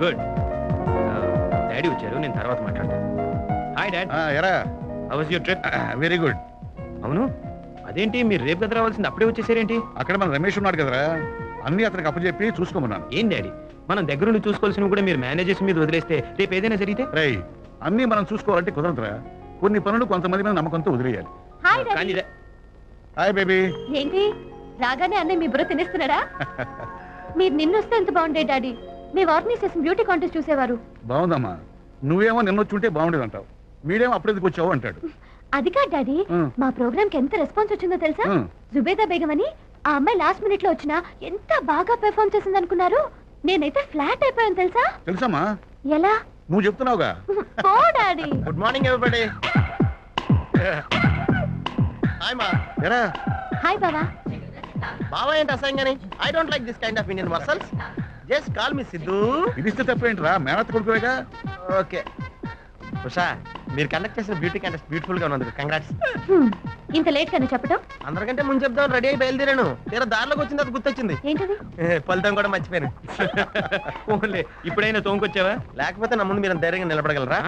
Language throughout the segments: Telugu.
గుడ్. డాడీ వచ్చారు, నేను తర్వాత మాట్లాడతాను. Hi dad. ఎరా how was your trip? Very good. అవును, అదేంటి మీరు రేపు కదా రావాల్సింది, అప్పుడే వచ్చేసారేంటి? అక్కడ మన రమేష్ ఉన్నాడు కదరా, అన్ని అతనికి అప్పచెప్పి చూసుకోమన్నాను. ఏం డాడీ, మనం దగ్గరుండి చూసుకోవాల్సినవి కూడా మీరు మేనేజర్స్ మీద వదిలేస్తే రేపు ఏదైనా జరిగితే? రై, అన్ని మనం చూసుకోవాలంటే కుదరదురా. కొన్ని పనులు కొంతమంది మీద నమ్మకంతో వదిలేయాలి. హాయ్ కానీ డాడీ. Hi baby. ఏంటి రాగానే అన్నయ్య మీ బుర్ర తినేస్తున్నాడా? మీరు నిన్నొస్తే ఎంత బాగుండే డాడీ. మీ ఆర్గనైజేషన్ బ్యూటీ కాంటెస్ట్ చూసేవారు. బాగుందమ్మా. నువ్వేమో నిన్నొచ్చుంటే బాగుండేది అంటావు, మీడేమో అప్పుడెందుకు వచ్చావు అంటాడు. అది కాదు డాడీ, మా ప్రోగ్రామ్ కి ఎంత రెస్పాన్స్ వచ్చిందో తెలుసా? జుబేదా బేగం అని ఆ అమ్మాయి లాస్ట్ మినిట్ లో వచ్చినా ఎంత బాగా పెర్ఫార్మ్ చేసింది అనుకున్నారు? నేనైతే ఫ్లాట్ అయిపోయాను తెలుసా? తెలుసమ్మా. ఎలా? నువ్వు చెప్తున్నావుగా. ఓ daddy. Good morning everybody. Hi మా. ఎరా హాయ్ బావా. బావా ఏంటి అసహ్యంగాని? I don't like this kind of Indian వర్సల్స్. Just call me Siddhu. ఇది ఇస్తే తప్పేంట్రా, మేనత్ కొడుకువేగా. ఓకే ఉషా, మీరు కండక్ట్ చేసిన బ్యూటీ కంటెస్ట్ బ్యూటిఫుల్ గా ఉన్నందుకు కంగ్రాట్స్. ఇంత లేట్ కానీ చెప్పడం? అందరికంటే ముందు చెప్దాం రెడీ అయి బయలుదేరాను. తీరా దారిలోకి వచ్చింది అది గుర్తొచ్చింది. ఏంటది? ఫలితం కూడా మర్చిపోయాను. ఓన్లే ఇప్పుడైనా తోంకొచ్చావా? లేకపోతే నా ముందు మీరు ధైర్యంగా నిలబడగలరా?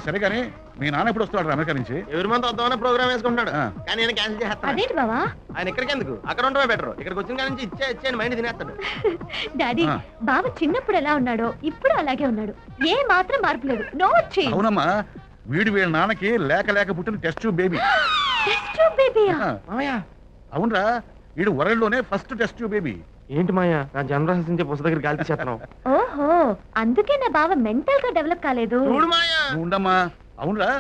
సరే కానీ మీ నాన్న ఎప్పుడు వస్తున్నాడు అమెరికా నుంచి? ఎవరి మంత్ వద్దామని ప్రోగ్రామ్ వేసుకుంటున్నాడు, కానీ నేను క్యాన్సిల్ చేస్తాను. అదేంటి బావా? ఆయన ఇక్కడికి ఎందుకు, అక్కడ ఉండవే బెటర్. ఇక్కడికి వచ్చిన కాడి నుంచి ఇచ్చేయండి మైండ్ తినేస్తాడు. డాడీ, బావ చిన్నప్పుడు ఎలా ఉన్నాడో ఇప్పుడు అలాగే ఉన్నాడు. ఏ మాత్రం మార్పు లేదు. No change. అవునమ్మా, వీడి వీళ్ళ నాన్నకి లేక లేక పుట్టిన టెస్ట్ బేబీ. టెస్ట్ ట్యూబ్ బేబీయా? అవునరా, వీడు వరల్డ్ లోనే ఫస్ట్ టెస్ట్ బేబీ. ఏంటి మాయా, నా జనరేషన్ నుంచి పుస్తక దగ్గర గాలి చేస్తున్నావు? ఓహో, అందుకే నా బావ మెంటల్ గా డెవలప్ కాలేదు. చూడు మాయా. నువ్వు ఉండమ్మా. అవునరా,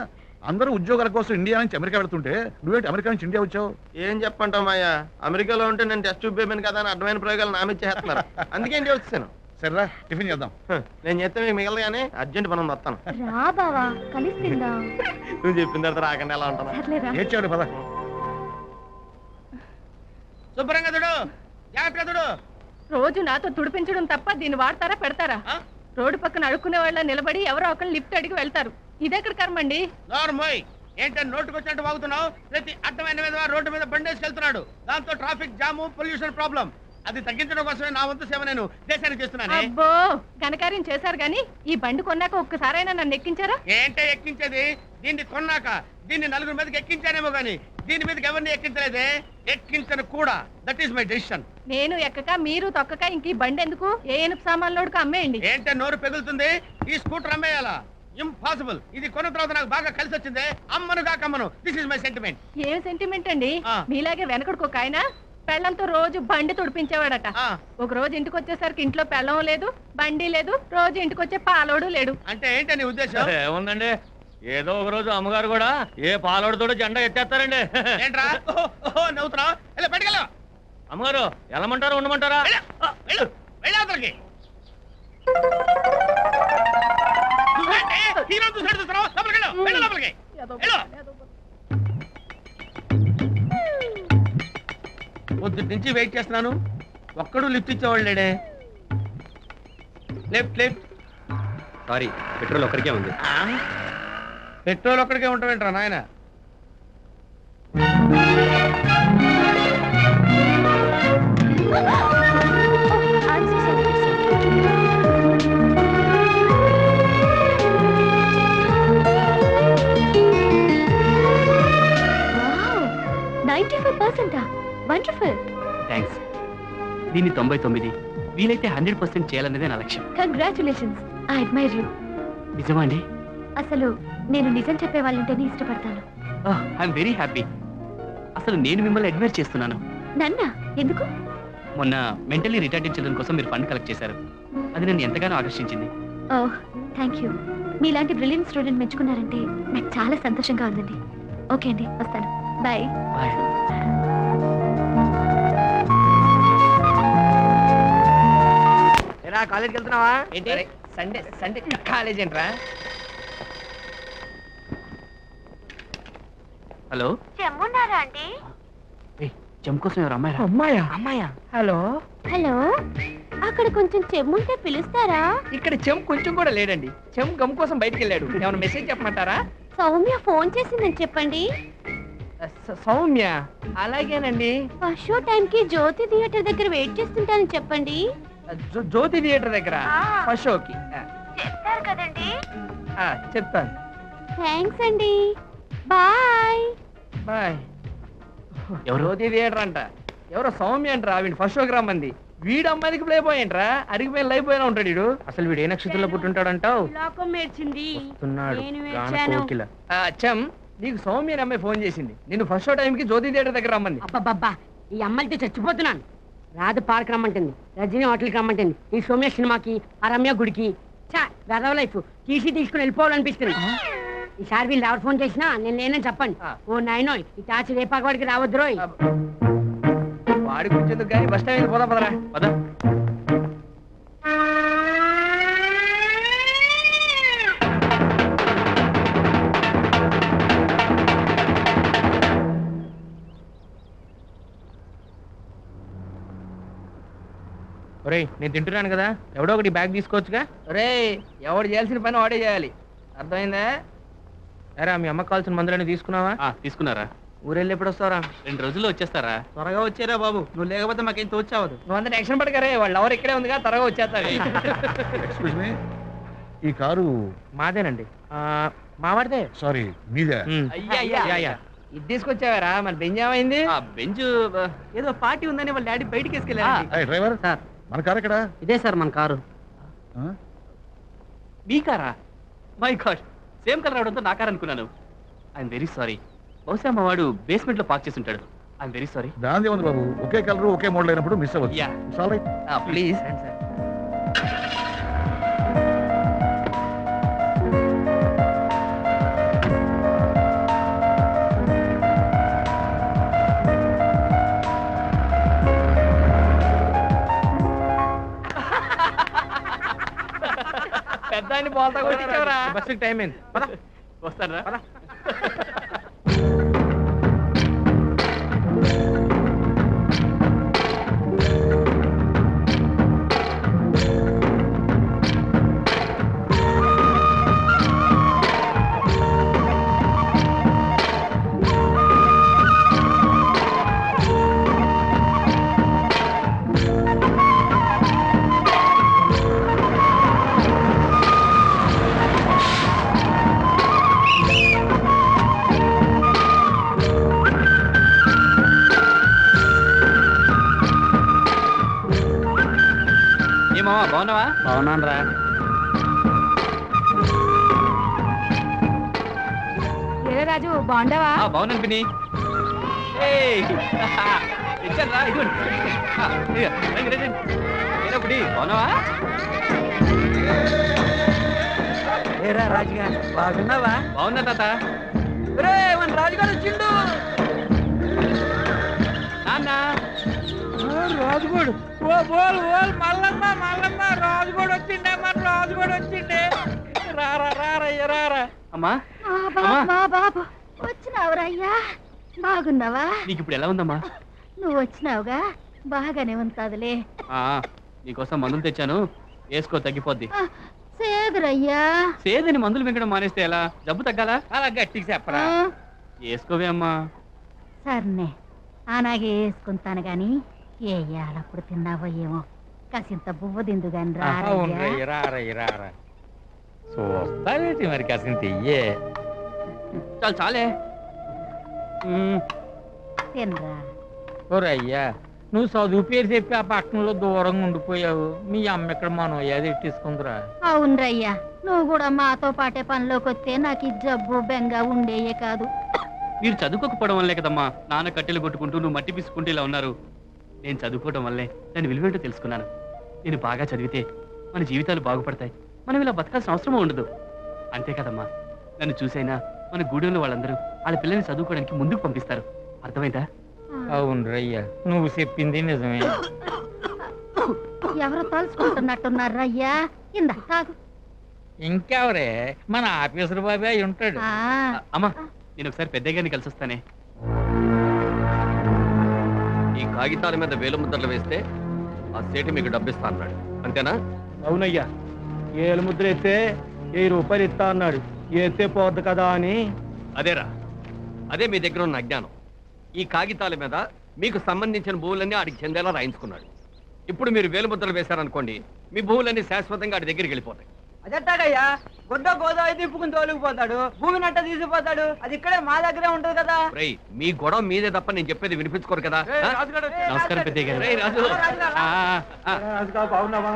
అందరూ ఉద్యోగాల కోసం ఇండియా నుంచి అమెరికా వెళ్తుంటే నువ్వేంటి అమెరికా నుంచి ఇండియా వచ్చావు? ఏం చెప్పంటావు మాయా, అమెరికాలో ఉంటే నేను టెస్ట్ ట్యూబ్ బేబీని కదా అని అడ్డమైన ప్రయోగాలు నా మీద చేస్తున్నారు. అందుకే ఇండియా వచ్చేసాను. సరేరా, టిఫిన్ చేద్దాం. నేను చెప్తే మీకు మిగలదు కానీ అర్జెంట్ పని ఉంది, వస్తాను. రా బావా, కలిసి తిందాం. నువ్వు చెప్పిన తర్వాత రాకుండా ఎలా ఉంటాను? సర్లేరా. ఏడ్చాడు పద. శుభ్రంగా చూడు, జాగ్రత్తగా చూడు. రోజు నాతో తుడిపించడం తప్ప దీన్ని వాడతారా పెడతారా? రోడ్డు పక్కన అడుక్కునే వాళ్ళ నిలబడి ఎవరో ఒకరు లిఫ్ట్ అడిగి వెళ్తారు. ఇదెక్కడ కర్మండి? నోర్మోయ్, ఏంటంటే నోటుకు వచ్చినట్టు వాగుతున్నావు. ప్రతి అడ్డమైన మీద రోడ్డు మీద బండేసుకెళ్తున్నాడు. దాంతో ట్రాఫిక్ జాము, పొల్యూషన్ ప్రాబ్లం. అది తగ్గించడం కోసమే నా వంతు సేవ నేను దేశానికి చేస్తున్నాను. అబ్బో, ఘనకార్యం చేశారు గాని ఈ బండి కొన్నాక ఒక్కసారైనా నన్ను ఎక్కించారా? ఏంటే ఎక్కించేది? దీన్ని కొన్నాక దీన్ని నలుగురు మీదకి ఎక్కించానేమో గానీ దీని మీదకి ఎవరిని ఎక్కించలేదే, ఎక్కించను కూడా. That is my decision. నేను ఎక్కక మీరు తొక్కక ఇంక ఈ బండి ఎందుకు? ఏ ఎనుపు సామాన్లోడుకు అమ్మేయండి. ఏంటే నోరు పెగులుతుంది? ఈ స్కూటర్ అమ్మేయాలా? ఇంపాసిబుల్. ఇది కొన్న తర్వాత నాకు బాగా కలిసి వచ్చింది. అమ్మనుగా కమ్మను. This is my sentiment. ఏం సెంటిమెంట్ అండి? ఆ. మీలాగే వెనకడుకు ఒక ఆయన పెళ్ళంతో రోజు బండి తుడిపించేవాడట. ఒక రోజు ఇంటికి వచ్చేసరికి ఇంట్లో పెళ్ళం లేదు, బండి లేదు, రోజు ఇంటికి వచ్చే పాలోడు లేడు. అంటే ఏంటి నీ ఉద్దేశం? ఏముందండి, ఏదో ఒక రోజు అమ్మగారు కూడా ఏ పాలోడుతోడో జెండా ఎత్తేస్తారండి. ఏంట్రా నవ్వుతున్నావు? వెళ్ళి బయటకెళ్ళు. అమ్మగారు వెళ్ళమంటారా ఉండమంటారా? వెళ్ళు, వెళ్ళు అవతలకి. నువ్వేంటి హీరో చూసాడు చూస్తున్నావు? లోపలికి వెళ్ళు, వెళ్ళు లోపలికి వెళ్ళు. పొద్దుటి నుంచి వెయిట్ చేస్తున్నాను, ఒక్కడు లిఫ్ట్ ఇచ్చేవాళ్ళు లేడే. Left left. సారీ, పెట్రోల్ ఒక్కరికే ఉంది. పెట్రోల్ ఒక్కడికే ఉంటావేంట్రా నాయన? I'm so sorry. Wow, 95%. Wonderful. Thanks. దీన్ని 99, వీలైతే 100% చేయాలనేదే నా లక్ష్యం. Congratulations. I admire you. నిజమా అండి? అసలు నేను నిజం చెప్పే వాళ్ళంటేనే ఇష్టపడతాను. I'm very happy. అసలు నేను మిమ్మల్ని అడ్మైర్ చేస్తున్నాను. నన్నా? ఎందుకు? మొన్న మెంటల్లీ రిటార్డెడ్ చిల్డ్రన్ కోసం మీరు ఫండ్ కలెక్ట్ చేశారు. అది నన్ను ఎంతగానో ఆకర్షించింది. ఓహ్, థ్యాంక్ యూ. మీలాంటి బ్రిలియంట్ స్టూడెంట్ మెచ్చుకున్నారంటే నాకు చాలా సంతోషంగా ఉందండి. ఓకే అండి, వస్తాను. బాయ్. బాయ్. కాలేజ్కి వెళ్తున్నావా? ఏంటి సండే సండే కాలేజ్ ఏంట్రా? హలో, చెమ్మున్నారా అండి? చెమ్ కోసం ఎవరు అమ్మాయి? అమ్మాయా? అమ్మాయా? హలో హలో, అక్కడ కొంచెం చెమ్ముంటే పిలుస్తారా? ఇక్కడ చెమ్ కొంచెం కూడా లేడండి. చెమ్ గమ్ కోసం బయటికి వెళ్ళాడు. ఏమైనా మెసేజ్ చెప్పమంటారా? సౌమ్య ఫోన్ చేసిందని చెప్పండి. సౌమ్య? అలాగేనండి. ఫస్ట్ షో టైంకి జ్యోతి థియేటర్ దగ్గర వెయిట్ చేస్తుంటానని చెప్పండి. జ్యోతి థియేటర్ దగ్గర ఫస్ట్ షోకి చెప్తారు కదండి. చెప్తాను. థ్యాంక్స్ అండి. బాయ్. బాయ్. ఎవరు? జ్యోతి థియేటర్ అంట. ఎవరో సౌమ్య అంటరా, వీడు ఫస్ట్ షోకి రమ్మంది. వీడు అమ్మాయికి ప్లే బాయ్ ఏంట్రా, అరిగిపోయిన లైఫ్ పోయినా ఉంటాడు వీడు. అసలు వీడు ఏ నక్షత్రంలో పుట్టుంటాడంటావు? చమ్, నీకు సౌమ్య అనే అమ్మాయి ఫోన్ చేసింది. నిన్ను ఫస్ట్ షో టైంకి జ్యోతి థియేటర్ దగ్గర రమ్మంది. అబ్బబ్బబ్బా, ఈ అమ్మాయితో చచ్చిపోతున్నాను. రాధ పార్క్ రమ్మంటుంది, రజనీ హోటల్కి రమ్మంటుంది, ఈ సౌమ్య సినిమాకి, ఆ రమ్య గుడికి. చా వెదవ లైఫ్ టీసీ తీసుకుని వెళ్ళిపోవాలనిపిస్తుంది. ఈసారి వీళ్ళు ఎవరు ఫోన్ చేసినా నేను లేనని చెప్పండి. ఓ నాయనో, ఈ టాచి రేపాకవాడికి రావద్దు రోయ్. వాడి కూర్చోందుకు కానీ బస్ స్టాండ్ పోదా పదరా. పద. ఒరేయ్, నేను తింటున్నాను కదా, ఎవడో ఒకటి బ్యాగ్ తీసుకోవచ్చుగా. ఒరే, ఎవడు చేయాల్సిన పని వాడే చేయాలి, అర్థమైందా? అరే, మీ అమ్మకి కావాల్సిన మందులన్నీ తీసుకున్నావా? తీసుకున్నారా? ఊరెళ్ళి ఎప్పుడు వస్తారా? 2 రోజుల్లో వచ్చేస్తారా? త్వరగా వచ్చారా బాబు, నువ్వు లేకపోతే మాకేం తోచావదు. నువ్వు అంత టెన్షన్ పడకరే, వాళ్ళు ఎవరు ఇక్కడే ఉందిగా, త్వరగా వచ్చేస్తారు. ఎక్స్క్యూజ్ మీ, ఈ కారు మాదేనండి. మావాడితే. సారీ మీదే? అయ్యా, ఇది తీసుకొచ్చావారా? మరి బెంజ్ ఏమైంది? బెంచ్ ఏదో పార్టీ ఉందని వాళ్ళ డాడీ బయటికి వేసుకెళ్ళారు. ఏయ్ డ్రైవర్, సార్, మన కారు ఎక్కడ? ఇదే సార్ మన కారు. మీ కారా? మై గాడ్, సేమ్ కలర్ అవడంతో నా కార్ అనుకున్నాను. I'm very sorry. బహుశా మా వాడు బేస్మెంట్ లో పార్క్ చేసి ఉంటాడు. I'm very sorry. దాని ఉంది బాబు, ఒకే కలర్ ఒకే మోడల్ అయినప్పుడు మిస్ అవ్వచ్చు. Yeah. It's all right. Please. పెద్ద ఆయన బోల్తా కొట్టించావరా. బస్సుకి టైం అయింది. వస్తారా? ఏమా బాగున్నావా? బాగున్నాను రా. ఏ రాజు, బాగుండవా? బాగున్నాను పిన్ని. ఇచ్చారా? ఒకటి బాగున్నావా? ఏరా రాజుగా, బాగున్నావా? బాగున్నా తాత. మన రాజుగారు వచ్చిండు. నాన్న రాజుగోడు, ఓ బోల్ బోల్, మల్లమ్మ మల్లమ్మ, రాజుగోడు వచ్చిండే, మన రాజుగోడు వచ్చిండే. రారా రారయ్య రారా. అమ్మా, మా బాబు వచ్చినావురా అయ్యా, బాగున్నావా? నీకు ఇప్పుడు ఎలా ఉందమ్మా? నువ్వు వచ్చినావుగా, బాగానే ఉంటదిలే. నీకోసం మందులు తెచ్చాను, వేసుకో, తగ్గిపోద్ది. సేదురయ్యా. సేదని మందులు మింగడం మానేస్తే ఎలా? జబ్బు తగ్గాలా? అలా గట్టికి చెప్పరా. వేసుకోవే అమ్మా. సర్నే, అలాగే వేసుకుంటాను గాని ఏయాలప్పుడు తిన్నావో ఏమో, కాసింత బువ్వ దిందు గాని రారయ్య రారా. చూస్తావేటి మరి కాసింత ఇయ్యే. చాలు చాలే. తినరా. ఓరయ్యా, నువ్వు చదువు పేరు చెప్పి ఆ పట్టణంలో దూరంగా ఉండిపోయావు. మీ అమ్మ ఇక్కడ మనం ఏది ఎట్టిసుకుందిరా. అవునరయ్యా, నువ్వు కూడా మాతో పాటే పనిలోకి వస్తే నాకు ఈ జబ్బు బెంగ ఉండేయే కాదు. మీరు చదువుకోకపోవడం వల్లే కదమ్మా నాన్న కట్టెలు కొట్టుకుంటూ నువ్వు మట్టి పిసుకుంటూ ఇలా ఉన్నారు. నేను చదువుకోవడం వల్లే దాని విలువేంటో తెలుసుకున్నాను. నేను బాగా చదివితే మన జీవితాలు బాగుపడతాయి, మనం ఇలా బతకాల్సిన అవసరం ఉండదు. అంతే కదమ్మా, నన్ను చూసైనా మన గూడెంలో వాళ్ళందరూ వాళ్ళ పిల్లల్ని చదువుకోవడానికి ముందుకు పంపిస్తారు. అర్థమైందా? అవును రయ్యా, నువ్వు చెప్పింది నిజమే. ఎవరు తలుచుకుంటున్నట్టున్నారు అయ్యా, ఇందా తాగు. ఇంకెవరే, మన ఆఫీసర్ బాబే అయి ఉంటాడు. అమ్మా, నేను ఒకసారి పెద్దగారిని కలిసి వస్తానే. ఈ కాగితాల మీద వేలు ముద్రలు వేస్తే ఆ సేటు మీకు డబ్బిస్తా అన్నాడు, అంతేనా? అవునయ్యా, 7 ముద్ర ఎత్తే 1000 రూపాయలు ఇస్తా అన్నాడు. ఎత్తే పోద్దు కదా అని. అదేరా, అదే మీ దగ్గర ఉన్న అజ్ఞానం. ఈ కాగితాల మీద మీకు సంబంధించిన భూములన్నీ ఆడికి చెందేలా రాయించుకున్నాడు. ఇప్పుడు మీరు వేలుముద్రలు వేశారనుకోండి మీ భూములన్నీ శాశ్వతంగా వాడి దగ్గరికి వెళ్ళిపోతాయి. అదెట్టాగయ్యా గుడ్డ గోదావరి తిప్పుకుని తోలుకుపోతాడు భూమి నట్ట తీసుకుపోతాడు అది ఇక్కడే మా దగ్గరే ఉంటది కదా. రేయ్ మీ గొడవ మీదే తప్ప నేను చెప్పేది వినిపించుకోరు కదా. ఆ? నమస్కారం పెద్దయ్య గారు. రేయ్ రాజు బాగున్నావా?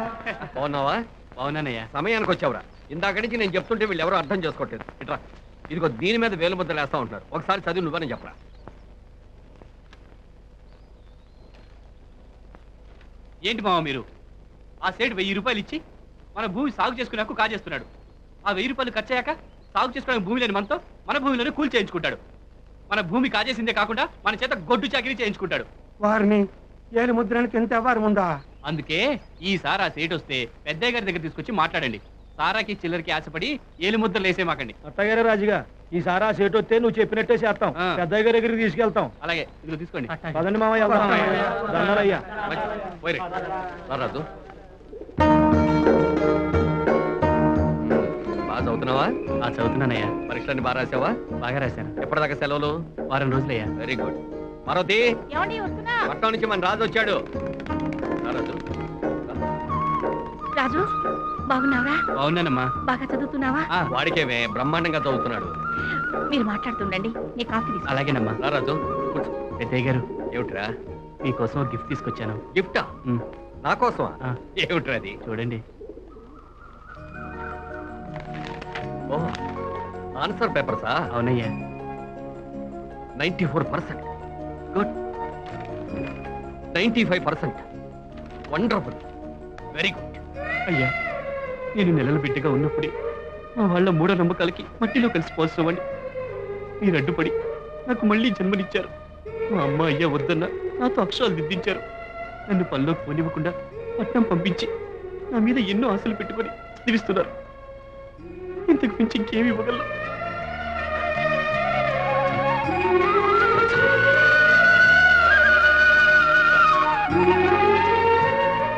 బాగున్నావా? బాగున్నానయ్యా. సమయానికి వచ్చావురా. ఇందాక నుంచి నేను చెప్తుంటే వీళ్ళు ఎవరు అర్థం చేసుకోవట్లేదు. ఇట్రా ఇదిగో దీని మీద వేలుముద్రలు వేస్తా ఉంటున్నారు. ఒకసారి చదివి నువ్వని చెప్పరా. ఏంటి మామ మీరు ఆ సేటు 1000 రూపాయలు ఇచ్చి మన భూమి సాగు చేసుకునే హక్కు కాజేస్తున్నాడు. ఆ 1000 రూపాయలు ఖర్చు అయ్యాక సాగు చేసుకునే భూమి లేని మనతో మన భూమిలోనే కూల్ చేయించుకుంటాడు. మన భూమి కాజేసిందే కాకుండా మన చేత గొడ్డు చాకిరీ చేయించుకుంటాడు. వారిని ఏలు ముద్రానికి ఎంత వ్యవహారం ఉందా? అందుకే ఈసారి ఆ సేటు వస్తే పెద్దయ్య గారి దగ్గర తీసుకొచ్చి మాట్లాడండి. సారాకి చిల్లరికి ఆశపడి ఏలు ముద్రలు వేసేమాకండి. అత్తగారే రాజుగా ఈ సారా సేటు వస్తే నువ్వు చెప్పినట్టే చేస్తాం. ఆ. పెద్దయ్య గారి దగ్గరికి తీసుకెళ్తాం. అలాగే ఇదిగో తీసుకోండి. పదండి మామయ్య వెళ్దాం. దండాలయ్యా. పోయి రే. రా రాజు. బాగా చదువుతున్నావా? చదువుతున్నానయ్యా. పరీక్షలన్నీ బాగా రాసావా? బాగా రాశాను. ఎప్పటిదాకా సెలవులు? వారం రోజులయ్యా. Very good. పార్వతి ఏమండి వస్తున్నా పట్టణం నుంచి మన రాజు వచ్చాడు. రా రాజు. రాజు బాగున్నావా బాగున్నానమ్మా. బాగా చదువుతున్నావా వాడికేమే బ్రహ్మాండంగా చదువుతున్నాడు. మీరు మాట్లాడుతుండండి నీ కాఫీ తీసుకో. అలాగేనమ్మా. రా రాజు కూర్చో. పెద్దయ్య గారు ఏమిట్రా? మీకోసం ఒక గిఫ్ట్ తీసుకొచ్చాను. గిఫ్టా? ఉమ్, నా కోసమా? ఆ. ఏమిట్రా అది? చూడండి. ఓ ఆన్సర్ పేపర్సా? అవునయ్యా. 94%. గుడ్. 95%. వండర్ఫుల్. Very good. అయ్యా నేను నెలల బిడ్డగా ఉన్నప్పుడే మా వాళ్ళ మూఢనమ్మకాలకి మట్టిలో కలిసిపోవని మీరు అడ్డుపడి నాకు మళ్ళీ జన్మనిచ్చారు. మా అమ్మ అయ్యా వద్దన్న నాతో అక్షరాలు దిద్దించారు. నన్ను పనిలోకి పోనివ్వకుండా పట్నం పంపించి నా మీద ఎన్నో ఆశలు పెట్టుకొని చదివిస్తున్నారు. ఇంతకు మించి ఇంకేమి ఇవ్వగలను?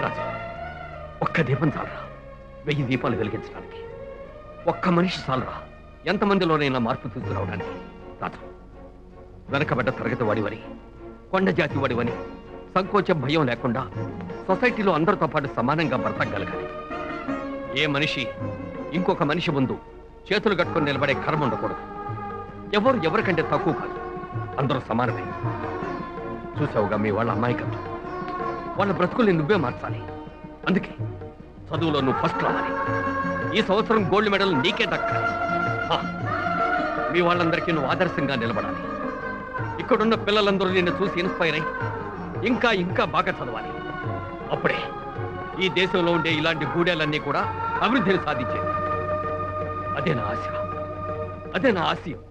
రాజు ఒక్క దీపం చాలరా 1000 దీపాలు వెలిగించడానికి. ఒక్క మనిషి చాలరా ఎంతమందిలోనైనా మార్పు తీసుకురావడానికి. రాజు వెనకబడ్డ తరగతి వాడివని కొండ జాతి వాడివని సంకోచం భయం లేకుండా సొసైటీలో అందరితో పాటు సమానంగా బ్రతకగలగాలి. ఏ మనిషి ఇంకొక మనిషి ముందు చేతులు కట్టుకొని నిలబడే కర్మ ఉండకూడదు. ఎవరు ఎవరికంటే తక్కువ కాదు, అందరూ సమానమే. చూసావుగా మీ వాళ్ళ అమాయకత్వం. వాళ్ళ బ్రతుకుల్ని నువ్వే మార్చాలి. అందుకే చదువులో నువ్వు ఫస్ట్ రావాలి. ఈ సంవత్సరం గోల్డ్ మెడల్ నీకే దక్కాలి. ఆ, మీ వాళ్ళందరికీ నువ్వు ఆదర్శంగా నిలబడాలి. ఇక్కడున్న పిల్లలందరూ నిన్ను చూసి ఇన్స్పైర్ అయి ఇంకా ఇంకా బాగా చదవాలి. అప్పుడే ఈ దేశంలో ఉండే ఇలాంటి గూడెలన్నీ కూడా అభివృద్ధిని సాధించేది. అదే నా ఆశ, అదే నా ఆశయం.